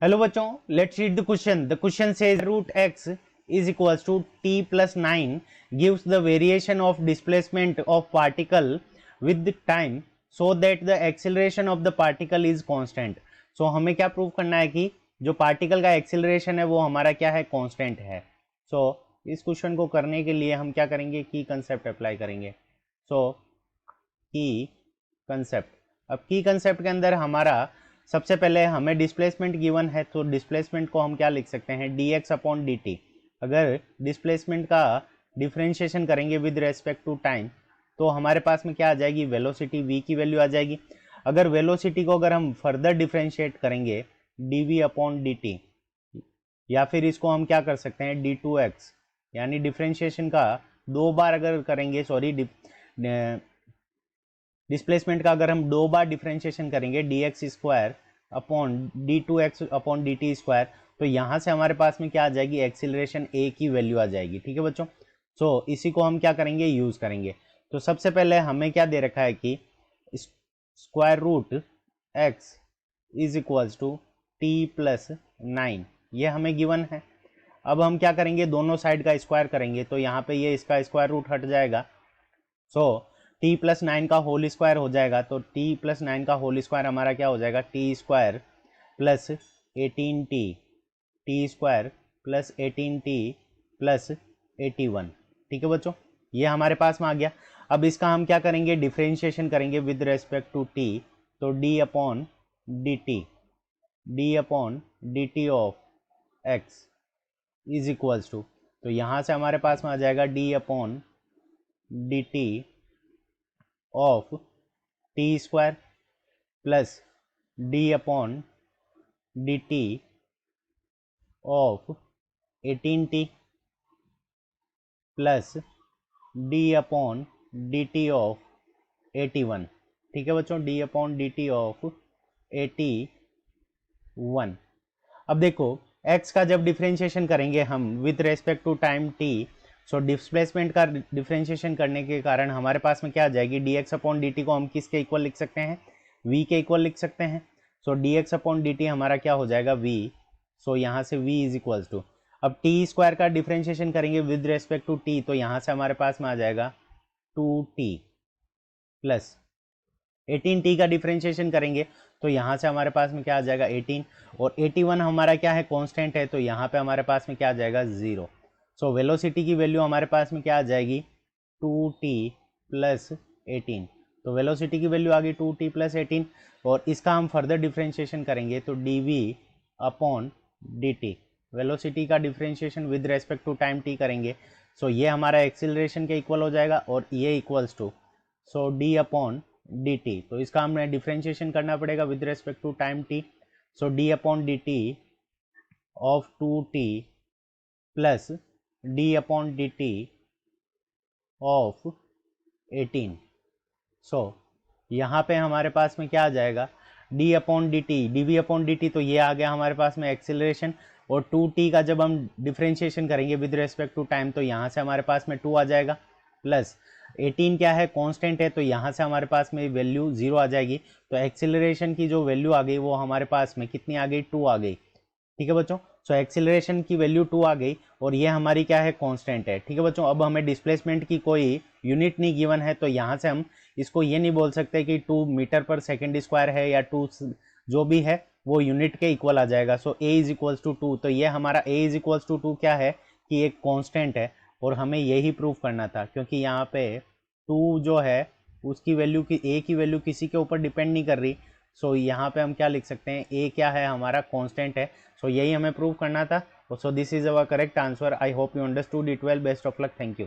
Hello बच्चों, let's read the question. The question says root x is equals to t plus 9 gives the variation of displacement of particle with the time so that the acceleration of the particle is constant. So हमें क्या prove करना है कि जो particle का acceleration है वो हमारा क्या है, कांस्टेंट है. सो इस क्वेश्चन को करने के लिए हम क्या करेंगे, की कंसेप्ट अप्लाई करेंगे. सो की कंसेप्ट, अब की कंसेप्ट के अंदर हमारा सबसे पहले हमें डिस्प्लेसमेंट गिवन है, तो डिस्प्लेसमेंट को हम क्या लिख सकते हैं, dx अपॉन dt. अगर डिस्प्लेसमेंट का डिफरेंशिएशन करेंगे विद रेस्पेक्ट टू टाइम तो हमारे पास में क्या आ जाएगी, वेलोसिटी v की वैल्यू आ जाएगी. अगर वेलोसिटी को अगर हम फर्दर डिफरेंशिएट करेंगे dv अपॉन dt, या फिर इसको हम क्या कर सकते हैं d2x, यानी डिफरेंशिएशन का दो बार अगर करेंगे, सॉरी डिस्प्लेसमेंट का अगर हम दो बार डिफरेंशिएशन करेंगे dx square upon d2x upon dt square, तो यहाँ से हमारे पास में क्या आ जाएगी, एक्सीलरेशन a की वैल्यू आ जाएगी. ठीक है बच्चों. सो इसी को हम क्या करेंगे, यूज करेंगे. तो सबसे पहले हमें क्या दे रखा है कि square root x is equals to t plus 9, ये हमें गिवन है. अब हम क्या करेंगे, दोनों साइड का स्क्वायर करेंगे, तो यहाँ पे ये इसका स्क्वायर रूट हट जाएगा. सो t प्लस 9 का होल स्क्वायर हो जाएगा, तो t प्लस 9 का होल स्क्वायर हमारा क्या हो जाएगा, T square plus 18t, T square plus 18t plus 81. ठीक है बच्चों, ये हमारे पास में आ गया. अब इसका हम क्या करेंगे, डिफरेंशिएशन करेंगे विद रेस्पेक्ट टू t, तो d upon d t of x is equals to, तो यहाँ से हमारे पास में आ जाएगा d upon d t of t square plus d upon d t of 18t plus d upon d t of 81. ठीक है बच्चों, d upon d t of 81. अब देखो x का जब डिफरेंशिएशन करेंगे हम with respect to time t, so displacement का डिफरेंशिएशन करने के कारण हमारे पास में क्या आ जाएगी, dx अपॉन dt को हम किसके इक्वल लिख सकते हैं, v के इक्वल लिख सकते हैं. सो dx अपॉन dt हमारा क्या हो जाएगा, v. सो यहाँ से v इज इक्वल्स टू, अब टी स्क्वायर का डिफरेंशिएशन करेंगे विद रेस्पेक्ट टू t, तो यहाँ से हमारे पास में आ जाएगा 2t प्लस 18t का डिफरेंशिएशन करेंगे, तो यहाँ से हमारे पास में क्या आ जाएगा 18, और 81 हमारा क्या है, कांस्टेंट है, तो यहाँ पे हमारे पास में क्या आ जाएगा 0. सो वेलोसिटी की वैल्यू हमारे पास में क्या आ जाएगी, 2t प्लस 18. तो वेलोसिटी की वैल्यू आ गई 2t प्लस 18, और इसका हम फर्दर डिफरेंशिएशन करेंगे तो dv अपॉन dt, वेलोसिटी का differentiation with respect to time t करेंगे, सो ये हमारा एक्सीलरेशन के इक्वल हो जाएगा, और ये equals to so d upon dt, तो इसका हमें डिफरेंशिएशन करना पड़ेगा with respect to time t. So d upon dt of 2t plus d upon dt of 18. So यहाँ पे हमारे पास में क्या आ जाएगा, d upon dt, dv upon dt, तो ये आ गया हमारे पास में एक्सेलरेशन, और 2t का जब हम डिफरेंशिएशन करेंगे विद रेस्पेक्ट टू टाइम, तो यहाँ से हमारे पास में 2 आ जाएगा, प्लस 18 क्या है, कांस्टेंट है, तो यहाँ से हमारे पास में वैल्यू 0 आ जाएगी. तो एक्सेलरेशन की जो वैल्यू आ गई वो हमारे पास में कितनी आ गई, 2 आ गई. ठीक है बच्चों, सो एक्सेलरेशन की वैल्यू 2 आ गई, और ये हमारी क्या है, कांस्टेंट है. ठीक है बच्चों, अब हमें डिस्प्लेसमेंट की कोई यूनिट नहीं गिवन है, तो यहाँ से हम इसको ये नहीं बोल सकते कि 2 मीटर पर सेकेंड स्क्वायर है, या 2 जो भी है वो यूनिट के इक्वल आ जाएगा. सो a इज इक्वल्स टू 2, तो ये हमारा a इज इक्वल्स टू 2 क्या है, कि एक कांस्टेंट है, और हमें यही प्रूव करना था, क्योंकि यहाँ पे 2 जो है उसकी वैल्यू की a की वैल्यू किसी के ऊपर डिपेंड नहीं कर रही. सो यहाँ पे हम क्या लिख सकते हैं, a क्या है, हमारा कांस्टेंट है. सो यही हमें प्रूव करना था. So this is our correct answer. I hope you understood it well. Best of luck. Thank you.